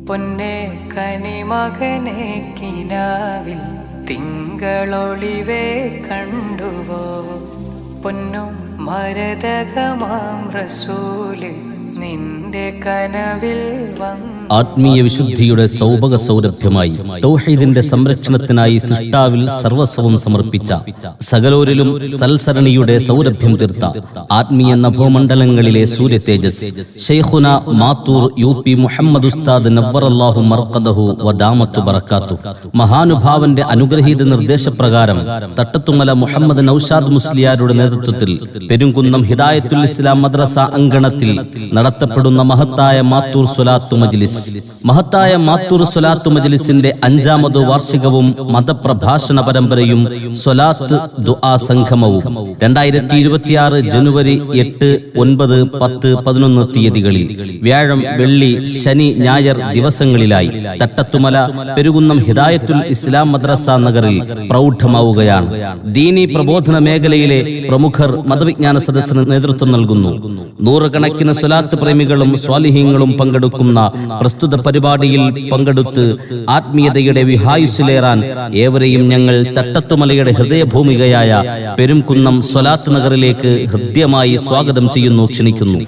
പൊന്നെ കനിമകനെ കിനാവിൽ തിങ്കളൊളിവേ കണ്ടുവോ? പൊന്നും മരതകമാം റസൂല് നിന്റെ കനവിൽ വന്നു. ആത്മീയ വിശുദ്ധിയുടെ സൗഭഗ സൗരഭ്യമായി തൗഹീദിന്റെ സംരക്ഷണത്തിനായി സൃഷ്ടാവിൽ സർവസ്വവും സമർപ്പിച്ച സകലോരിലും സൽസരണിയുടെ സൗരഭ്യം തീർത്ത ആത്മീയ നഭോമണ്ഡലങ്ങളിലെ സൂര്യ തേജസ് ശൈഖുന മാത്തൂർ UP മുഹമ്മദ് ഉസ്താദ് നവ്വറല്ലാഹു മർഖദഹു വദാമത്തു ബറകാത്തു മഹാനുഭാവന്റെ അനുഗ്രഹീത നിർദ്ദേശപ്രകാരം തട്ടത്തുമല മുഹമ്മദ് നൌഷാദ് മുസ്ലിയാരുടെ നേതൃത്വത്തിൽ പെരുങ്കുന്നം ഹിദായത്തുൽ ഇസ്ലാം മദ്രസ അങ്കണത്തിൽ നടത്തപ്പെടുന്ന മഹത്തായ മാത്തൂർ സ്വലാത്തു മജ്ലിസ്. മഹത്തായ മാത്തൂർ സ്വലാത്തു മജ്ലിസിന്റെ 5ാമത് വാർഷികവും മതപ്രഭാഷണ പരമ്പരയും സ്വലാത്ത് ദുആ സംഗമവും 2026 ജനുവരി 8, 9, 10, 11 തീയതികളിൽ വ്യാഴം, വെള്ളി, ശനി, ഞായർ ദിവസങ്ങളിലായി തട്ടത്തുമല പെരുകുന്നം ഹിദായത്തുൽ ഇസ്ലാം മദ്രസ നഗറിൽ പ്രൗഢമാവുകയാണ്. ദീനി പ്രബോധന മേഖലയിലെ പ്രമുഖർ മതവിജ്ഞാന സദസ്സിന് നേതൃത്വം നൽകുന്നു. നൂറുകണക്കിന് സ്വലാത്ത് പ്രേമികളും സ്വാലിഹീങ്ങളും പങ്കെടുക്കുന്ന പ്രസ്തുത പരിപാടിയിൽ പങ്കെടുത്ത് ആത്മീയതയുടെ വിഹായുസിലേറാൻ ഏവരെയും ഞങ്ങൾ തട്ടത്തുമലയുടെ ഹൃദയഭൂമികയായ പെരുംകുന്നം സ്വലാത്ത് നഗറിലേക്ക് ഹൃദ്യമായി സ്വാഗതം ചെയ്യുന്നു, ക്ഷണിക്കുന്നു.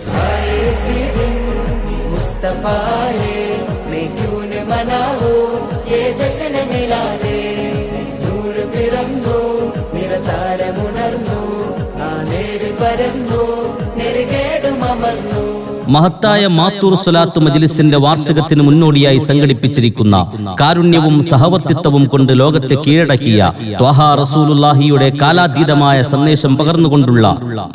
മഹത്തായ മാത്തൂർ സ്വലാത്തു മജ്ലിസിന്റെ വാർഷികത്തിന് മുന്നോടിയായി സംഘടിപ്പിച്ചിരിക്കുന്ന കാരുണ്യവും സഹവർത്തിത്വവും കൊണ്ട് ലോകത്തെ കീഴടക്കിയ ത്വഹ റസൂലുള്ളാഹിയുടെ കാലാതീതമായ സന്ദേശം പകർന്നുകൊണ്ടുള്ള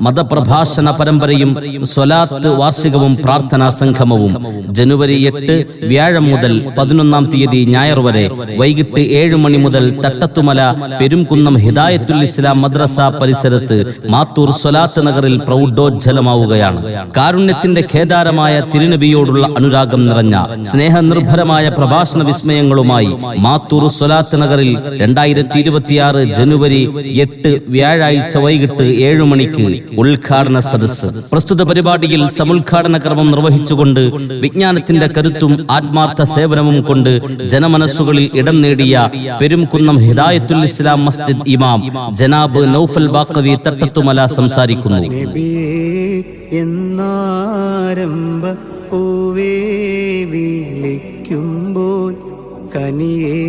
മതപ്രഭാഷണ പരമ്പരയും സ്വലാത്ത് വാർഷികവും പ്രാർത്ഥനാ സംഗമവും ജനുവരി 8 വ്യാഴം മുതൽ 11-ാം തീയതി ഞായർ വരെ വൈകിട്ട് 7 മണി മുതൽ തട്ടത്തുമല പെരുംകുന്നം ഹിദായത്തുൽ ഇസ്ലാം മദ്രസ പരിസരത്ത് മാത്തൂർ സ്വലാത്ത് നഗറിൽ പ്രൗഢോജ്ജലമാവുകയാണ്. കാരുണ്യത്തിന്റെ ഖേദാരമായ തിരുനബിയോടുള്ള അനുരാഗം നിറഞ്ഞ സ്നേഹനിർഭരമായ പ്രഭാഷണ വിസ്മയങ്ങളുമായി മാത്തൂർ സ്വലാത്ത് നഗറിൽ 2026 ജനുവരി 8 വ്യാഴാഴ്ച വൈകിട്ട് 7 മണിക്ക് ഉദ്ഘാടന സദസ്സ്. പ്രസ്തുത പരിപാടിയിൽ സമുദ്ഘാടന കർമ്മം നിർവഹിച്ചുകൊണ്ട് വിജ്ഞാനത്തിന്റെ കരുത്തും ആത്മാർത്ഥ സേവനവും കൊണ്ട് ജനമനസ്സുകളിൽ ഇടം നേടിയ പെരുംകുന്നം ഹിദായത്തുൽ ഇസ്ലാം മസ്ജിദ് ഇമാം ജനാബ് നൗഫൽ ബാഖവി തട്ടത്തുമല സംസാരിക്കുന്നു. എന്നാരംഭ പൂവേ വിളിക്കുമ്പോൾ കനിയേ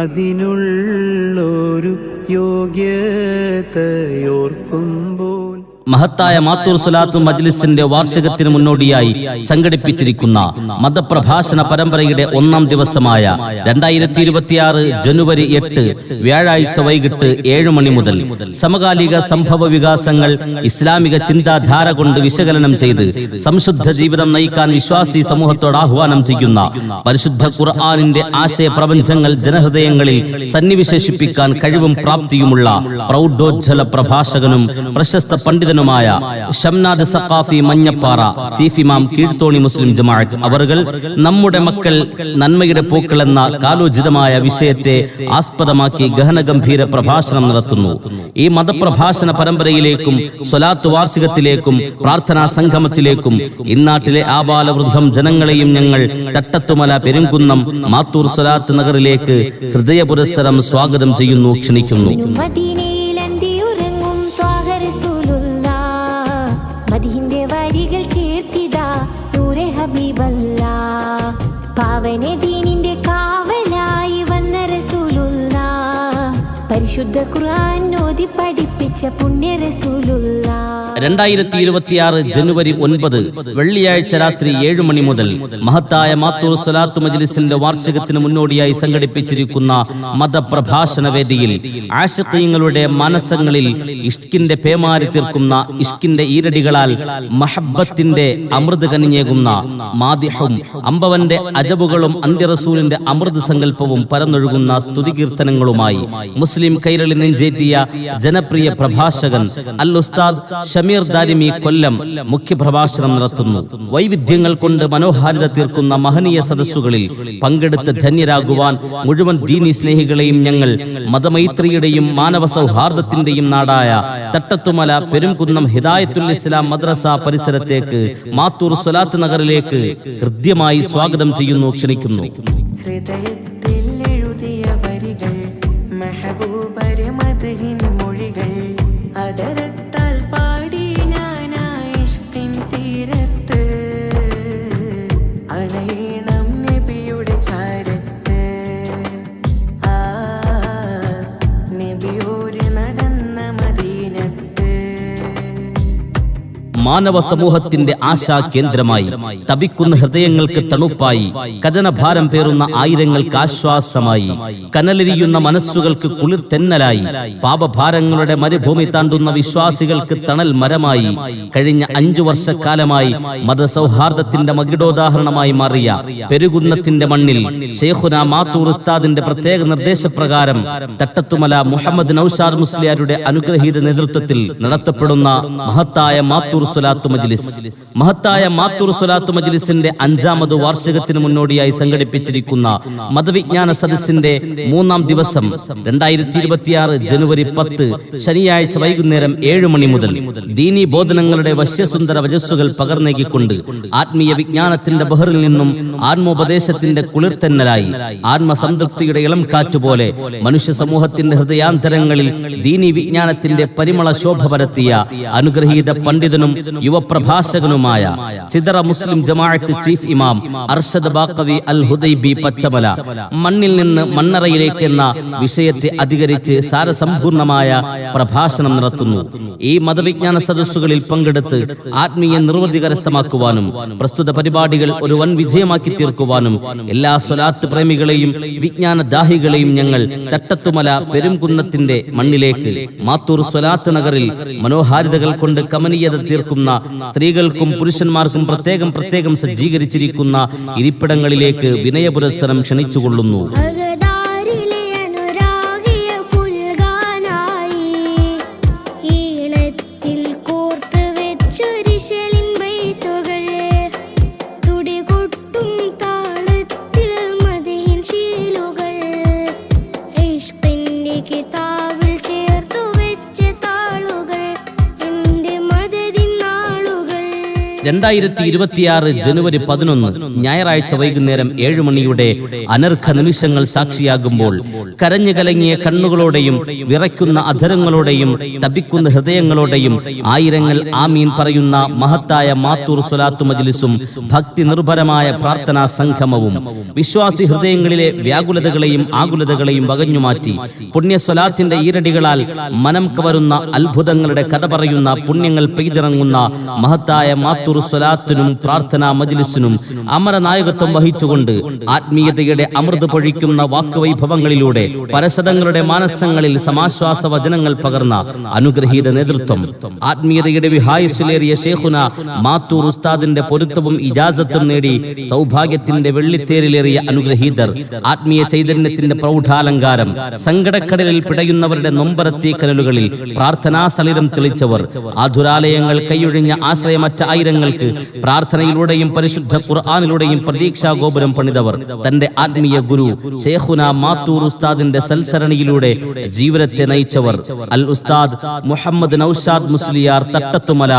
അതിനുള്ളൊരു യോഗ്യതയോർക്കുമ്പോൾ. മഹത്തായ മാത്തൂർ സ്വലാത്തു മജ്ലിസിന്റെ വാർഷികത്തിന് മുന്നോടിയായി സംഘടിപ്പിച്ചിരിക്കുന്ന മതപ്രഭാഷണ പരമ്പരയുടെ 1-ാം ദിവസമായ 2026 ജനുവരി 8 വ്യാഴാഴ്ച വൈകിട്ട് 7 മണി മുതൽ സമകാലിക സംഭവ വികാസങ്ങൾ ഇസ്ലാമിക ചിന്താധാര കൊണ്ട് വിശകലനം ചെയ്ത് സംശുദ്ധ ജീവിതം നയിക്കാൻ വിശ്വാസി സമൂഹത്തോട് ആഹ്വാനം ചെയ്യുന്ന പരിശുദ്ധ ഖുർആനിന്റെ ആശയ പ്രപഞ്ചങ്ങൾ ജനഹൃദയങ്ങളിൽ സന്നിവിശേഷിപ്പിക്കാൻ കഴിവും പ്രാപ്തിയുമുള്ള പ്രൗഢോജ്ജല പ്രഭാഷകനും പ്രശസ്ത പണ്ഡിതനുമായ ഷംനാദ് സഖാഫി മഞ്ഞപ്പാറ ചീഫ് ഇമാം കീഴ്ത്തോണി മുസ്ലിം ജമാഅത്ത് അവറുകൾ നമ്മുടെ മക്കൾ നന്മയുടെ പൂക്കൾ എന്ന കാലോചിതമായ വിഷയത്തെ ആസ്പദമാക്കി ഗഹനഗംഭീര പ്രഭാഷണം നടത്തുന്നു. ഈ മതപ്രഭാഷണ പരമ്പരയിലേക്കും സ്വലാത്ത് വാർഷികത്തിലേക്കും പ്രാർത്ഥനാ സംഗമത്തിലേക്കും ഇന്നാട്ടിലെ ആബാലവൃദ്ധം ജനങ്ങളെയും ഞങ്ങൾ തട്ടത്തുമല പെരുംകുന്നം മാത്തൂർ സ്വലാത്ത് നഗറിലേക്ക് ഹൃദയപുരസ്സരം സ്വാഗതം ചെയ്യുന്നു, ക്ഷണിക്കുന്നു. പാവനെ ദീനിന്റെ കാവലായി വന്ന റസൂലുള്ളാഹ് പരിശുദ്ധ ഖുർആൻ ഓതി പഠിപ്പിച്ച പുണ്യ റസൂലുള്ളാഹ്. 2026 ജനുവരി 9 വെള്ളിയാഴ്ച രാത്രി 7 മണി മുതൽ മഹത്തായ മാത്തൂർ സ്വലാത്തു മജ്ലിസിന്റെ വാർഷികത്തിന് മുന്നോടിയായി സംഘടിപ്പിച്ചിരിക്കുന്ന മതപ്രഭാഷണ വേദിയിൽ ആശിഖീങ്ങളുടെ മനസ്സങ്ങളിൽ ഇഷ്കിന്റെ പേമാരി തീർക്കുന്ന ഇഷ്കിന്റെ ഈരടികളാൽ മഹബ്ബത്തിന്റെ അമൃത് കനിഞ്ഞേകുന്ന മാദിഹും അമ്പവന്റെ അജബുകളും അന്ത്യറസൂലിന്റെ അമൃത് സങ്കല്പവും പരന്നൊഴുകുന്ന സ്തുതികീർത്തനങ്ങളുമായി മുസ്ലിം കൈരളി നെഞ്ചേറ്റിയ ജനപ്രിയ പ്രഭാഷകൻ അൽ ഉസ്താദ് ഷമീർ ദാരിമി കൊല്ലം മുഖ്യപ്രഭാഷണം നടത്തുന്നു. വൈവിധ്യങ്ങൾ കൊണ്ട് മനോഹാരിത തീർക്കുന്ന മഹനീയ സദസ്സുകളിൽ പങ്കെടുത്ത് ധന്യരാകുവാൻ മുഴുവൻ ദീനി സ്നേഹികളെയും ഞങ്ങൾ മതമൈത്രിയുടെയും മാനവ സൗഹാർദ്ദത്തിന്റെയും നാടായ തട്ടത്തുമല പെരുംകുന്നം ഹിദായത്തുൽ ഇസ്ലാം മദ്രസ പരിസരത്തേക്ക് മാത്തൂർ സ്വലാത്ത് നഗറിലേക്ക് ഹൃദ്യമായി സ്വാഗതം ചെയ്യുന്നു, ക്ഷണിക്കുന്നു. ഹൃദയത്തിൽ എഴുതിയ വരികൾ മെഹബൂബരെ മദ്ഹിൻ മൊഴികൾ അതരത്താൽ പാടി ഞാനായിഷ്കിൻ തീരത്ത് അണയണം നബിയുടെ ചാരത്ത് നബിയോര് നടന്ന മദീനത്ത്. മാനവ സമൂഹത്തിന്റെ ആശാ കേന്ദ്രമായി തപിക്കുന്ന ഹൃദയങ്ങൾക്ക് തണുപ്പായി കഥനഭാരം പേറുന്ന ആയിരങ്ങൾക്ക് ആശ്വാസമായി കനലെരിയുന്ന മനസ്സുകൾക്ക് കുളിർതെന്നലായി പാപഭാരങ്ങളുടെ മരുഭൂമി താണ്ടുന്ന വിശ്വാസികൾക്ക് തണൽ മരമായി കഴിഞ്ഞ 5 വർഷക്കാലമായി മതസൗഹാർദ്ദത്തിന്റെ മകിടോദാഹരണമായി മാറിയ പെരുകുന്നത്തിന്റെ മണ്ണിൽ ശൈഖുന മാത്തൂർ ഉസ്താദിന്റെ പ്രത്യേക നിർദ്ദേശപ്രകാരം തട്ടത്തുമല മുഹമ്മദ് നൌഷാദ് മുസ്ലിയാരുടെ അനുഗ്രഹീത നേതൃത്വത്തിൽ നടത്തപ്പെടുന്ന മഹത്തായ മാത്തൂർ സ്വലാത്തു മജ്ലിസ്. മഹത്തായ മാത്തൂർ സ്വലാത്തു മജ്ലിസിന്റെ 5ാമത് വാർഷികത്തിന് മുന്നോടിയായി സംഘടിപ്പിച്ചിരിക്കുന്ന മതവിജ്ഞാന സദസ്സിന്റെ 3ാം ദിവസം 2026 ജനുവരി 10 ശനിയാഴ്ച വൈകുന്നേരം 7 മണി മുതൽ ദീനീ ബോധനങ്ങളുടെ വശ്യസുന്ദര വജസ്സുകൾ പകർന്നേകിക്കൊണ്ട് ആത്മീയ വിജ്ഞാനത്തിന്റെ ബഹറിൽ നിന്നും ആത്മോപദേശത്തിന്റെ കുളിർതെന്നലായി ആത്മസംതൃപ്തിയുടെ ഇളം കാറ്റുപോലെ മനുഷ്യ സമൂഹത്തിന്റെ ഹൃദയാന്തരങ്ങളിൽ ദീനീ വിജ്ഞാനത്തിന്റെ പരിമള ശോഭ പരത്തിയ അനുഗ്രഹീത പണ്ഡിതനും യുവപ്രഭാഷകനുമായ ചിതറ മുസ്ലിം ജമാഅത്ത് ചീഫ് ഇമാം അർഷദ് ബാഖവി അൽ ഹുദൈബി പച്ചമല മണ്ണിൽ നിന്ന് മണ്ണറയിലേക്ക് എന്ന വിഷയത്തെ അധികരിച്ച് സാരസമ്പൂർണമായ പ്രഭാഷണം നടത്തുന്നു. ഈ മതവിജ്ഞാന സദസ്സുകളിൽ പങ്കെടുത്ത് ആത്മീയ നിർവൃതി കരസ്ഥമാക്കുവാനും പ്രസ്തുത പരിപാടികൾ ഒരു വൻ വിജയമാക്കി തീർക്കുവാനും എല്ലാ സ്വലാത്ത് പ്രേമികളെയും വിജ്ഞാന ദാഹികളെയും ഞങ്ങൾ തട്ടത്തുമല പെരുംകുന്നത്തിന്റെ മണ്ണിലേക്ക് മാത്തൂർ സ്വലാത്ത് നഗറിൽ മനോഹാരിതകൾ കൊണ്ട് കമനീയത തീർക്കുന്ന സ്ത്രീകൾക്കും പുരുഷന്മാർക്കും പ്രത്യേകം സജ്ജീകരിച്ചിരിക്കുന്ന ഇരിപ്പിടങ്ങളിലേക്ക് വിനയപുരസ്സരം ക്ഷണിച്ചുകൊള്ളുന്നു. ജനുവരി 11 ഞായറാഴ്ച വൈകുന്നേരം 7 മണിയുടെ അനർഘ നിമിഷങ്ങൾ സാക്ഷിയാകുമ്പോൾ കരഞ്ഞു കലങ്ങിയ കണ്ണുകളോടെയും വിറയ്ക്കുന്ന അധരങ്ങളോടെയും തപിക്കുന്ന ഹൃദയങ്ങളോടെയും ആയിരങ്ങൾ ആമീൻ പറയുന്ന മഹത്തായ മാത്തൂർ സ്വലാത്തു മജ്ലിസും ഭക്തി നിർഭരമായ പ്രാർത്ഥനാ സംഗമവും വിശ്വാസി ഹൃദയങ്ങളിലെ വ്യാകുലതകളെയും ആകുലതകളെയും വകഞ്ഞുമാറ്റി പുണ്യ സ്വലാത്തിന്റെ ഈരടികളാൽ മനം കവരുന്ന അത്ഭുതങ്ങളുടെ കഥ പറയുന്ന പുണ്യങ്ങൾ പെയ്തിറങ്ങുന്ന മഹത്തായ മാത്തൂർ സ്വലാത്തിനും പ്രാർത്ഥനാ മജ്ലിസിനും അമരനായകത്വം വഹിച്ചുകൊണ്ട് ആത്മീയതയുടെ അമൃത് പൊഴിക്കുന്ന വാക്കുവൈഭവങ്ങളിലൂടെ പരശതങ്ങളുടെ മാനസങ്ങളിൽ സമാശ്വാസ വചനങ്ങൾ പകർന്ന അനുഗ്രഹീത നേതൃത്വം ആത്മീയതയുടെ വിഹായുസിലേറിയ ശൈഖുന മാത്തൂർ ഉസ്താദിന്റെ പൊരുത്തവും ഇജാസത്തും നേടി സൗഭാഗ്യത്തിന്റെ വെള്ളിത്തേരിലേറിയ അനുഗ്രഹീതർ ആത്മീയ ചൈതന്യത്തിന്റെ പ്രൗഢാലങ്കാരം സങ്കടക്കടലിൽ പിടയുന്നവരുടെ നൊമ്പരത്തീ കനലുകളിൽ പ്രാർത്ഥനാ സളിരം തെളിച്ചവർ ആതുരാലയങ്ങൾ കൈയൊഴിഞ്ഞ ആശ്രയമറ്റ ആയിരങ്ങൾക്ക് പ്രാർത്ഥനയിലൂടെയും പരിശുദ്ധ ഖുർആനിലൂടെയും പ്രതീക്ഷാ ഗോപുരം പണിതവർ തന്റെ ആത്മീയ ഗുരു ശൈഖുന മാത്തൂർ ഉസ്താദിന്റെ സൽസരണിയിലൂടെ ജീവിതത്തെ നയിച്ചവർ അൽ ഉസ്താദ് മുഹമ്മദ് നൌഷാദ് മുസ്ലിയാർ തട്ടത്തുമല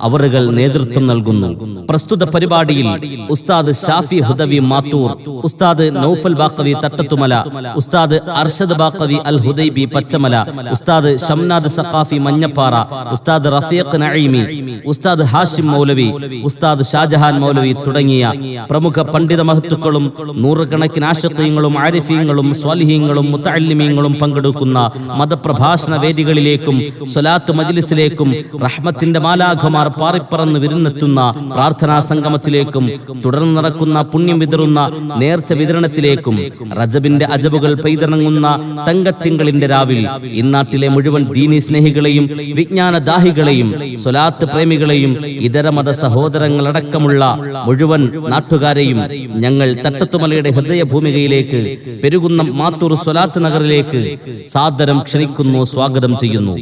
അവറുകൾ നേതൃത്വം നൽകുന്നു. പ്രസ്തുത പരിപാടിയിൽ ഉസ്താദ് ഷാഫി ഹുദവി മാത്തൂർ, ഉസ്താദ് നൗഫൽ ബാഖവി തട്ടത്തുമല, ഉസ്താദ് അർഷദ് ബാഖവി അൽ ഹുദൈബി പച്ചമല, ഉസ്താദ് ഷംനാദ് സഖാഫി മഞ്ഞപ്പാറ, ഉസ്താദ് റഫീഖ് നഈമി, ഉസ്താദ് ഹാഷിം മൗലവി, ഉസ്താദ് ഷാജഹാൻ മൗലവി തുടങ്ങിയ പ്രമുഖ പണ്ഡിത മഹത്തുക്കളും നൂറുകണക്കിന് ആശിഖീങ്ങളും ആരിഫീങ്ങളും സ്വാലിഹീങ്ങളും മുതഅല്ലിമീങ്ങളും പങ്കെടുക്കുന്ന മതപ്രഭാഷണ വേദികളിലേക്കും സ്വലാത്ത് മജ്ലിസിലേക്കും റഹ്മത്തിന്റെ മാലാഖമാർ പാറിപ്പറന്ന് വിരുന്നെത്തുന്ന പ്രാർത്ഥനാ സംഗമത്തിലേക്കും തുടർന്ന് നടക്കുന്ന പുണ്യം വിതറുന്ന നേർച്ച വിതരണത്തിലേക്കും റജബിന്റെ അജബുകൾ പെയ്തിറങ്ങുന്ന തങ്കത്തിങ്കളിന്റെ രാവിൽ ഇന്നാട്ടിലെ മുഴുവൻ ദീനി സ്നേഹികളെയും വിജ്ഞാന ദാഹികളെയും സ്വലാത്ത് പ്രേമികളെയും ഇതര മത സഹോദരങ്ങളടക്കമുള്ള മുഴുവൻ നാട്ടുകാരെയും ഞങ്ങൾ തട്ടത്തുമലയുടെ ഹൃദയഭൂമികയിലേക്ക് പെരുകുന്നം മാത്തൂർ സ്വലാത്ത് നഗറിലേക്ക് സാദരം ക്ഷണിക്കുന്നു, സ്വാഗതം ചെയ്യുന്നു.